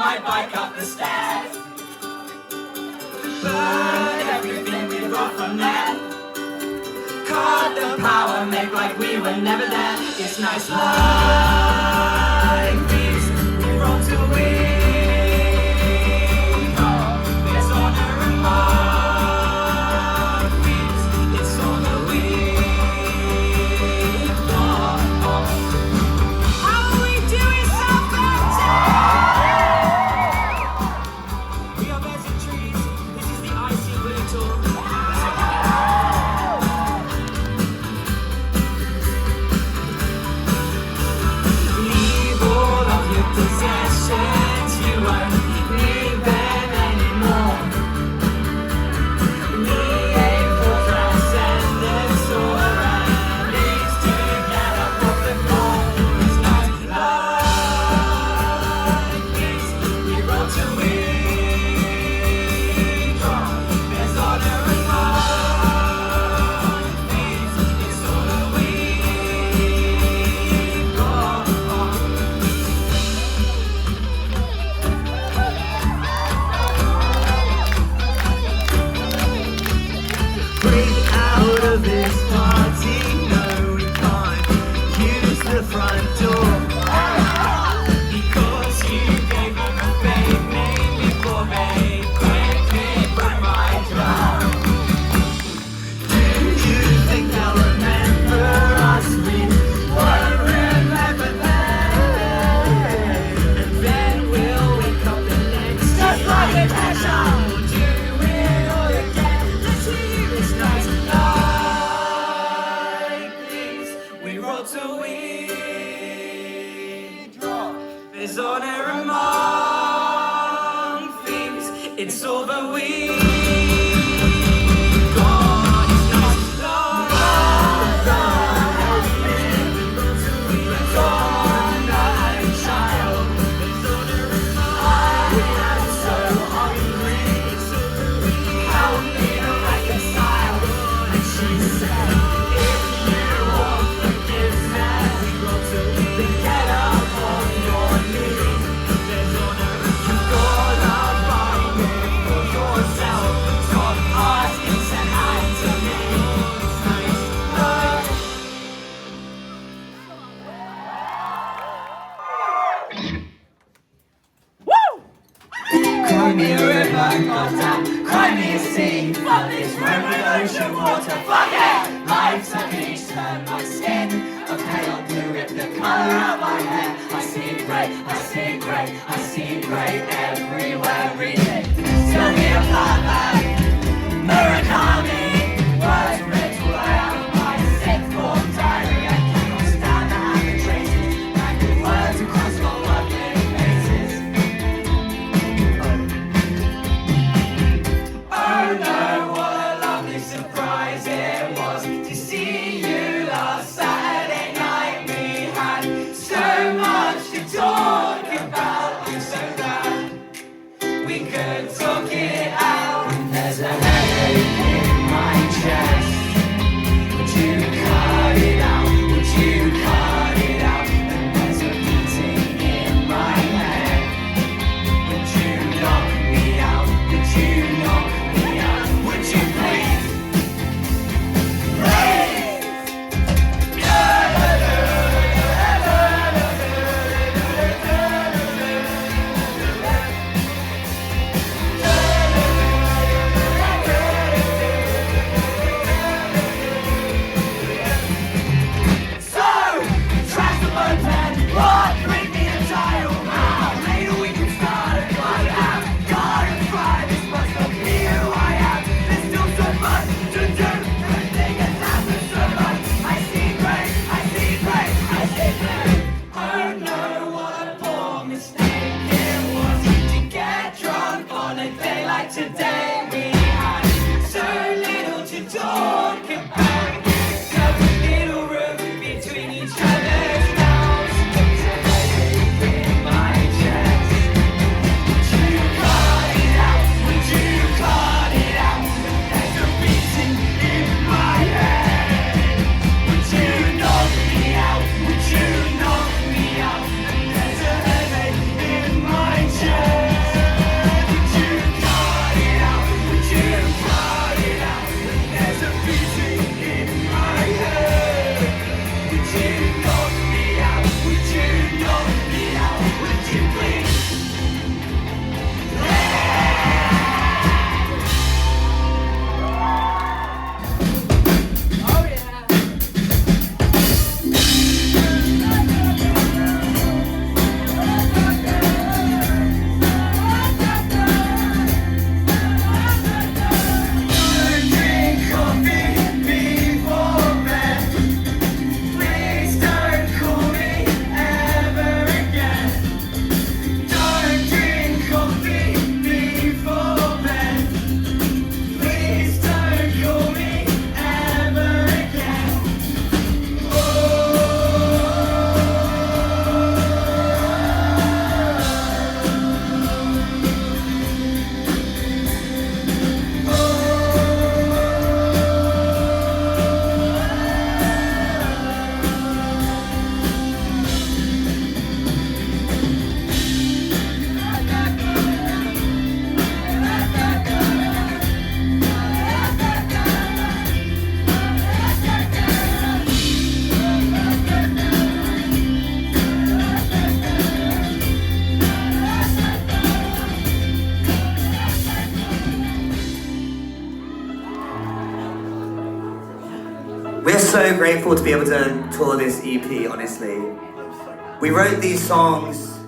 my bike up the stairs. Burn everything we got from there. Cut the power, make like we were never there. It's nice like this, we roll till we drop. There's honor and marks, it's all that we got. How we do is so fantastic. We are birds and trees, this is the icy blue tour. Possessions, you won't need them anymore. We aim for transcendence or at least to get up off the floor. It's nights like this, we roll till we drop. There's honor and peace, it's all that we've got. Break out of this party, no we can't use the front door. Because you gave them a fake name before they quickly broke my drum. Do you think they'll remember us? We won't remember them. And then we'll wake up the next day just like a pleasure. We'll do it all again. Let's hear this night like this. We roll till we drop. There's honor among thieves. It's all that we got. It's nice like child. There's honor among. We are so hungry. Help me to reconcile. And she said, if you want forgiveness, then get up on your knees. There's honor, you've got to find it for yourself. Stop asking, send out to me. It's nice, Cry me a river, goddamn, cry me a sea. Fuck this room with ocean water, fuck it! Life's like an each turn, my skin a pale blue, rip the colour out my hair. I see it grey, I see it grey, I see it grey everywhere. Read it, still be a flatback, Murakami. Words ripped all out of my sick form diary. I cannot stand the habit traces, like the words across my lovely faces. Oh no, what a lovely surprise it was to see you last Saturday night. We had so much to talk about. I'm so glad we could talk it out. There's a headache in my chest. Would you cut it out? Would you cut it out? And there's a beating in my head. Would you knock me out? Would you knock me out? Would you please? Please! So, trash the moped, what? Bring me a tile now. Later we can start and find out. Gotta try, this must not be who I am. There's still so much to do. Everything has happened so much. I see grey, I see grey, I see blue. Oh no, what a poor mistake it was to get drunk on a day like today. We had so little to talk about. So little room between each other's mouths. There's a headache in my chest. Would you cut it out? Would you cut it out? There's a beating in my head. Would you knock me out? Would you knock me out? There's a headache in my chest. so grateful to be able to tour this EP, honestly. We wrote these songs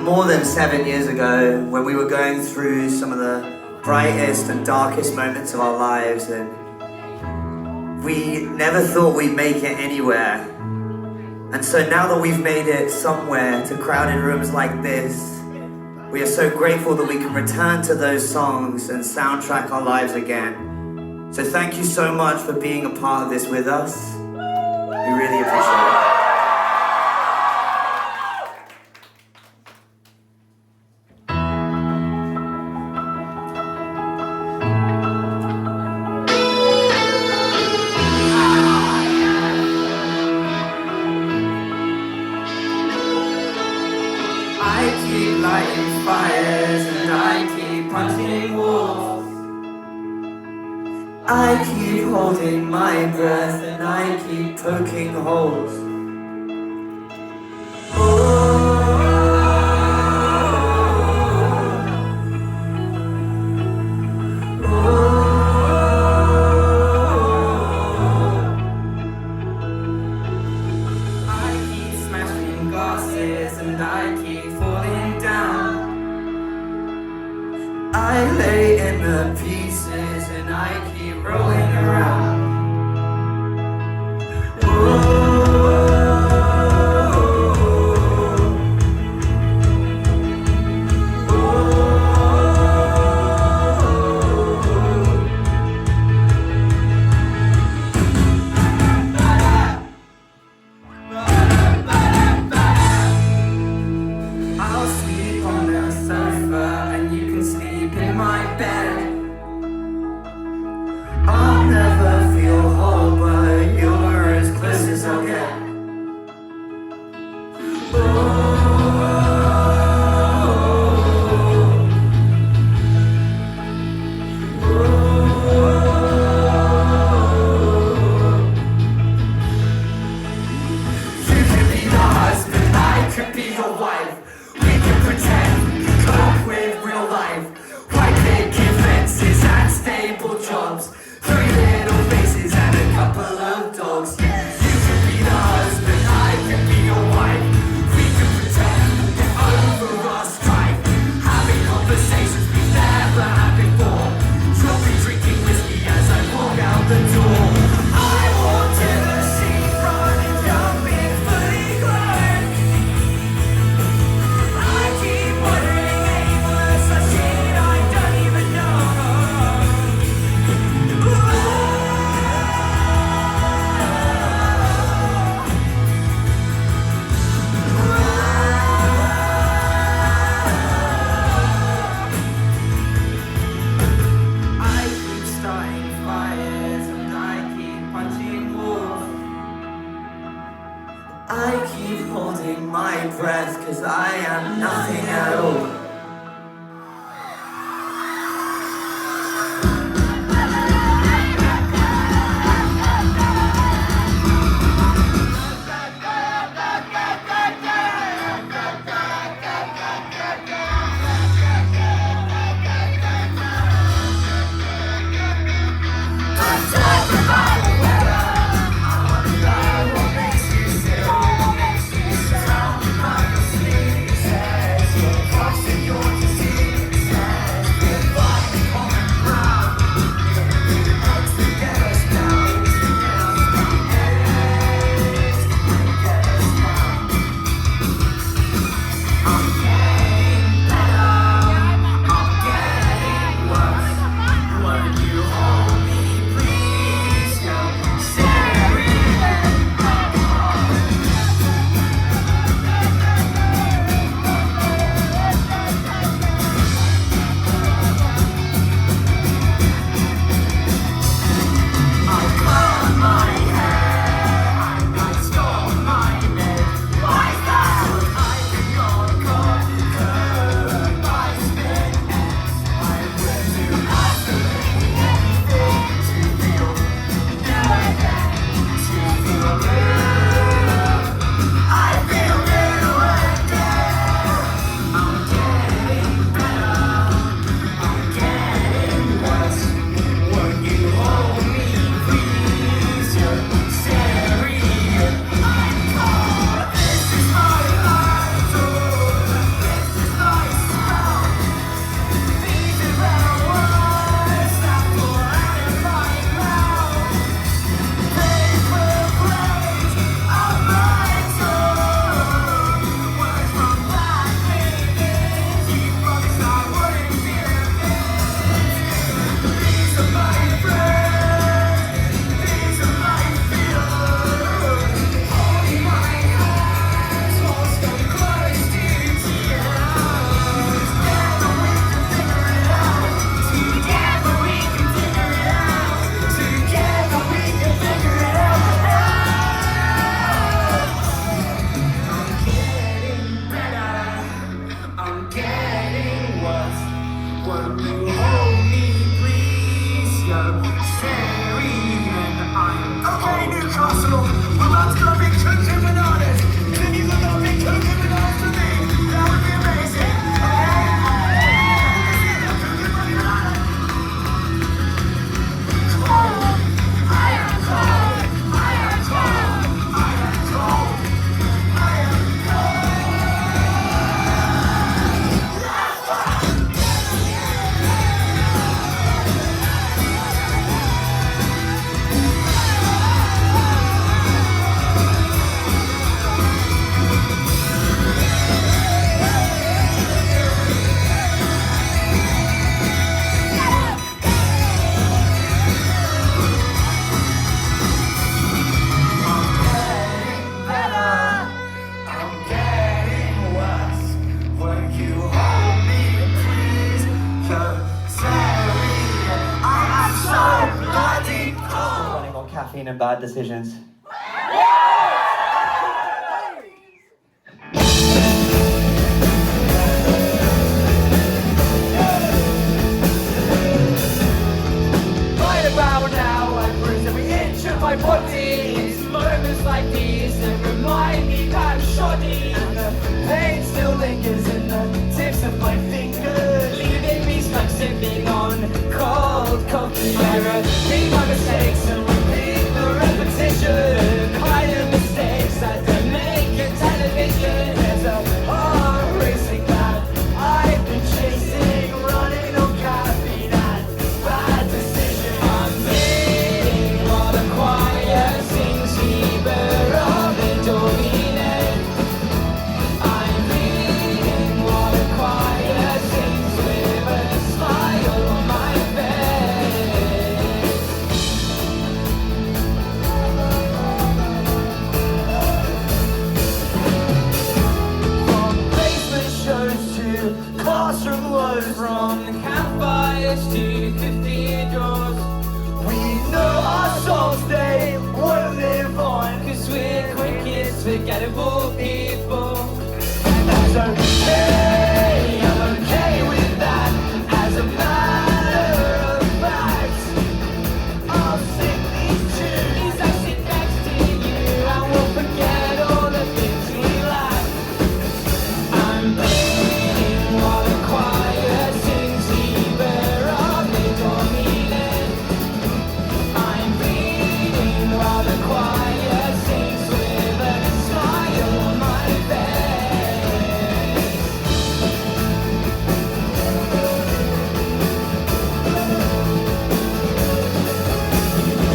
more than 7 years ago when we were going through some of the brightest and darkest moments of our lives, and we never thought we'd make it anywhere. And so now that we've made it somewhere to crowded rooms like this, we are so grateful that we can return to those songs and soundtrack our lives again. So thank you so much for being a part of this with us. We really appreciate it. I keep lighting fires and I keep punching walls. I keep holding my breath and I keep poking holes. I keep smashing glasses and I keep falling down. I lay in the pieces and I keep rolling around. I'll sleep on the sofa and you can sleep in my bed. I'll never feel whole, but you're as close as I'll get. You could be the husband, I could be your wife. We can pretend, cope with real life. White picket fences and stable jobs. 3 little faces and a couple of dogs. You could be the husband, I could be your wife. We can pretend, get over our strife. Having conversations we never had before. You'll be drinking whiskey as I walk out the door. I walk to the seafront and jump in fully clothed. I keep wondering aimless, a shit I don't even know. I keep starting fires and I keep punching walls. I keep holding my breath, 'cause I am nothing at all. Won't you hold me, please? You're staring and I'm okay, Newcastle. We're about to go big cuckoo bananas. Can you look up big cuckoo bananas for me? That would be amazing. Caffeine and bad decisions. Right about now, I bruise every inch of my body. It's moments like these that remind me that I'm shoddy. And the pain still lingers in the tips of my fingers, leaving me stuck sipping on cold coffee. I repeat my mistakes and repeat the repetition. Hide the mistakes that don't make your television. There's a heart racing that I've been chasing, running on caffeine and bad decisions. I'm bleeding while the choir sings Liber Ave Domine. I'm bleeding while the choir sings with a smile on my face. From basement shows to classroom woes, from the campfires to cathedrals, we know our souls, they won't live on, 'cause we're quickest forgettable people. And that's okay, I'm okay with that. As a matter of fact, I'll sing these tunes. I sit next to you and we'll forget all the things we lack. I'm bleeding while the choir sings Liber Ave Domine. I'm bleeding while the choir sings with a smile on my face.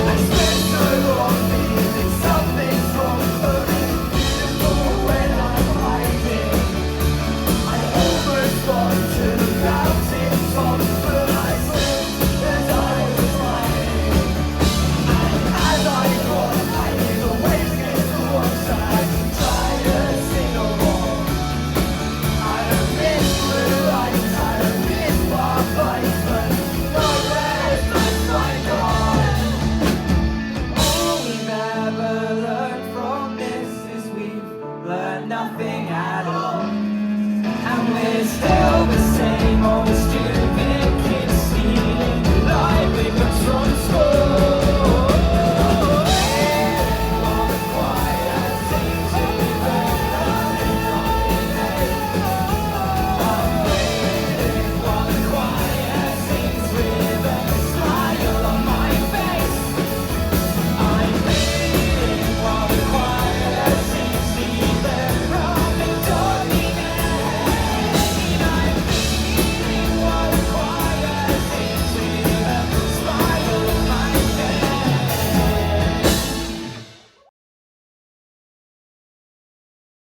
I spent so long feeling something's wrong, but it's beautiful when I'm hiding. I almost got to the mountain top, but I slipped as I was lying. And as I got, I hear the waves get worse. I had to try to sing along. I don't miss blue lights, I don't miss bar fights, but no rest, that's my God. All we've ever learned from this is we've learned nothing at all. And we're still